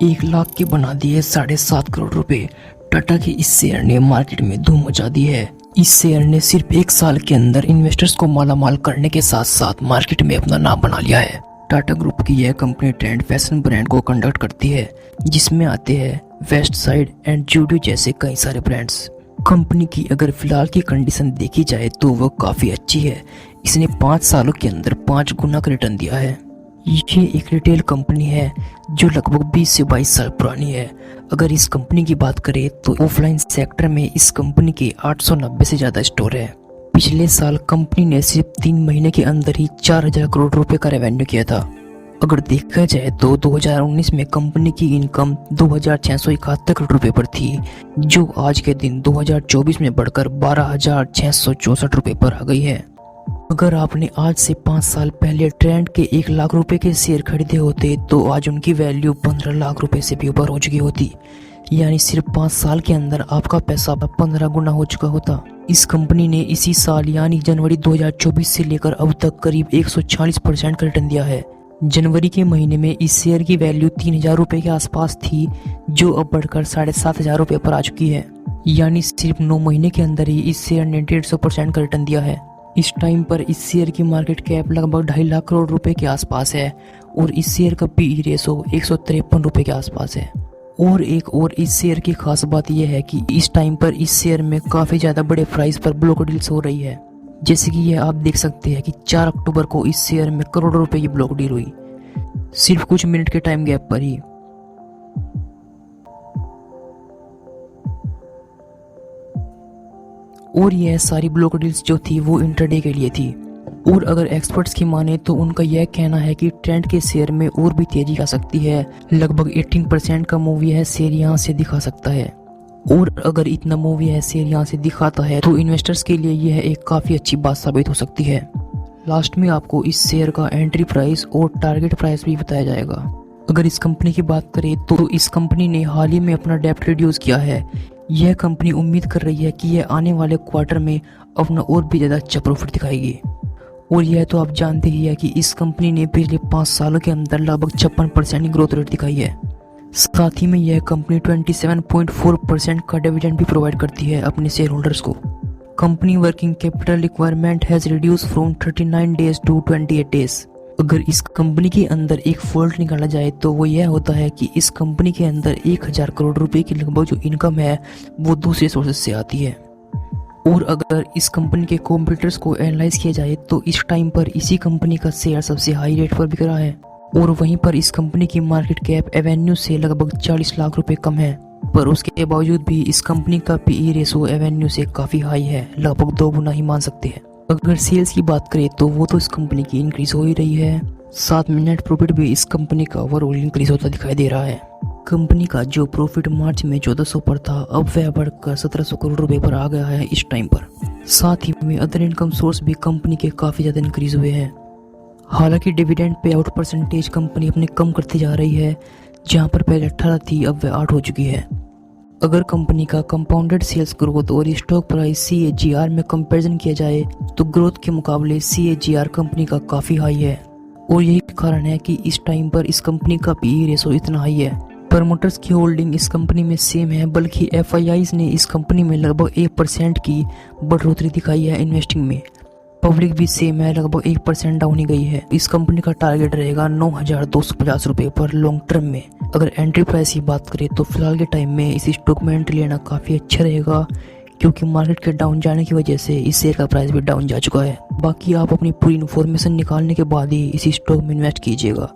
1 लाख के बना दिए 7.5 करोड़ रुपए। टाटा के इस शेयर ने मार्केट में धूम मचा दी है। इस शेयर ने सिर्फ 1 साल के अंदर इन्वेस्टर्स को मालामाल करने के साथ साथ मार्केट में अपना नाम बना लिया है। टाटा ग्रुप की यह कंपनी ट्रेंड फैशन ब्रांड को कंडक्ट करती है, जिसमें आते हैं वेस्ट साइड एंड जूडियो जैसे कई सारे ब्रांड्स। कंपनी की अगर फिलहाल की कंडीशन देखी जाए तो वह काफी अच्छी है। इसने 5 सालों के अंदर 5 गुना का रिटर्न दिया है। ये एक रिटेल कंपनी है जो लगभग 20 से 22 साल पुरानी है। अगर इस कंपनी की बात करें तो ऑफलाइन सेक्टर में इस कंपनी के 890 से ज्यादा स्टोर है। पिछले साल कंपनी ने सिर्फ 3 महीने के अंदर ही 4000 करोड़ रुपए का रेवेन्यू किया था। अगर देखा जाए तो 2019 में कंपनी की इनकम 2671 करोड़ रुपए पर थी, जो आज के दिन 2024 में बढ़कर 12664 रुपए पर आ गई है। अगर आपने आज से 5 साल पहले ट्रेंड के 1 लाख रुपए के शेयर खरीदे होते तो आज उनकी वैल्यू 15 लाख रुपए से भी ऊपर हो चुकी होती। यानी सिर्फ 5 साल के अंदर आपका पैसा 15 गुना हो चुका होता। इस कंपनी ने इसी साल यानी जनवरी 2024 से लेकर अब तक करीब 146% का रिटर्न दिया है। जनवरी के महीने में इस शेयर की वैल्यू 3000 रुपए के आसपास थी, जो अब बढ़कर 7500 रुपए पर आ चुकी है। यानी सिर्फ 9 महीने के अंदर ही इस शेयर ने 150% का रिटर्न दिया है। इस टाइम पर इस शेयर की मार्केट कैप लगभग 2.5 लाख करोड़ रुपए के आसपास है और इस शेयर का पीई रेशो 153 रुपए के आसपास है। और इस शेयर की खास बात यह है कि इस टाइम पर इस शेयर में काफी ज्यादा बड़े प्राइस पर ब्लॉक डील्स हो रही है। जैसे कि यह आप देख सकते हैं कि 4 अक्टूबर को इस शेयर में करोड़ों रुपए की ब्लॉक डील हुई, सिर्फ कुछ मिनट के टाइम गैप पर ही। और यह सारी ब्लॉक डील्स जो थी वो इंट्राडे के लिए थी। और अगर एक्सपर्ट्स की माने तो उनका यह कहना है कि ट्रेंड के शेयर में और भी तेजी आ सकती है। लगभग 18% का मूव यह शेयर यहाँ से दिखा सकता है। और अगर इतना मूव यह शेयर यहाँ से दिखाता है तो इन्वेस्टर्स के लिए यह एक काफी अच्छी बात साबित हो सकती है। लास्ट में आपको इस शेयर का एंट्री प्राइस और टारगेट प्राइस भी बताया जाएगा। अगर इस कंपनी की बात करें तो इस कंपनी ने हाल ही में अपना डेब्ट रिड्यूस किया है। यह कंपनी उम्मीद कर रही है कि यह आने वाले क्वार्टर में अपना और भी ज्यादा अच्छा प्रॉफिट दिखाएगी। और यह तो आप जानते ही है कि इस कंपनी ने पिछले 5 सालों के अंदर लगभग 56% की ग्रोथ रेट दिखाई है। साथ ही में यह कंपनी 27.4% का डिविडेंड भी प्रोवाइड करती है अपने शेयर होल्डर्स को। Company working capital requirement has reduce from 39 days to 28 days. अगर इस कंपनी के अंदर एक फॉल्ट निकाला जाए तो वो यह होता है कि इस कंपनी के अंदर 1000 करोड़ रुपए की लगभग जो इनकम है वो दूसरे सोर्सेज से आती है। और अगर इस कंपनी के कॉम्पिटिटर्स को एनालाइज किया जाए तो इस टाइम पर इसी कंपनी का शेयर सबसे हाई रेट पर बिक रहा है। और वहीं पर इस कंपनी की मार्केट कैप एवेन्यू से लगभग 40 लाख रुपए कम है, पर उसके बावजूद भी इस कंपनी का पीई रेशो एवेन्यू से काफी हाई है, लगभग 2 गुना ही मान सकते हैं। अगर सेल्स की बात करें तो वो तो इस कंपनी की इंक्रीज हो ही रही है, साथ में नेट प्रॉफिट भी इस कंपनी का ओवरऑल इंक्रीज होता दिखाई दे रहा है। कंपनी का जो प्रॉफिट मार्च में 1400 पर था, अब वह बढ़कर 1700 करोड़ रुपए पर आ गया है इस टाइम पर। साथ ही में अदर इनकम सोर्स भी कंपनी के काफी ज्यादा इंक्रीज हुए हैं। हालांकि dividend pay out percentage company अपने कम करती जा रही है, जहां पर पहले 18 थी अब वह 8 हो चुकी है। अगर कंपनी का कंपाउंडेड सेल्स ग्रोथ और स्टॉक प्राइस CAGR में कंपैरिजन किया जाए तो ग्रोथ के मुकाबले CAGR कंपनी का काफी हाई है। और यही कारण है कि इस टाइम पर इस कंपनी का पीई रेशो इतना हाई है। प्रमोटर्स की होल्डिंग इस कंपनी में सेम है, बल्कि FIIs ने इस कंपनी में लगभग 1% की बढ़ोतरी दिखाई है इन्वेस्टिंग में। पब्लिक भी सेम है, लगभग 1% डाउन ही गई है। इस कंपनी का टारगेट रहेगा 9250 रुपए पर लॉन्ग टर्म में। अगर एंट्री प्राइस की बात करें तो फिलहाल के टाइम में इस स्टॉक में एंट्री लेना काफी अच्छा रहेगा, क्योंकि मार्केट के डाउन जाने की वजह से इस शेयर का प्राइस भी डाउन जा चुका है। बाकी आप अपनी पूरी इन्फॉर्मेशन निकालने के बाद ही इस स्टॉक में इन्वेस्ट कीजिएगा।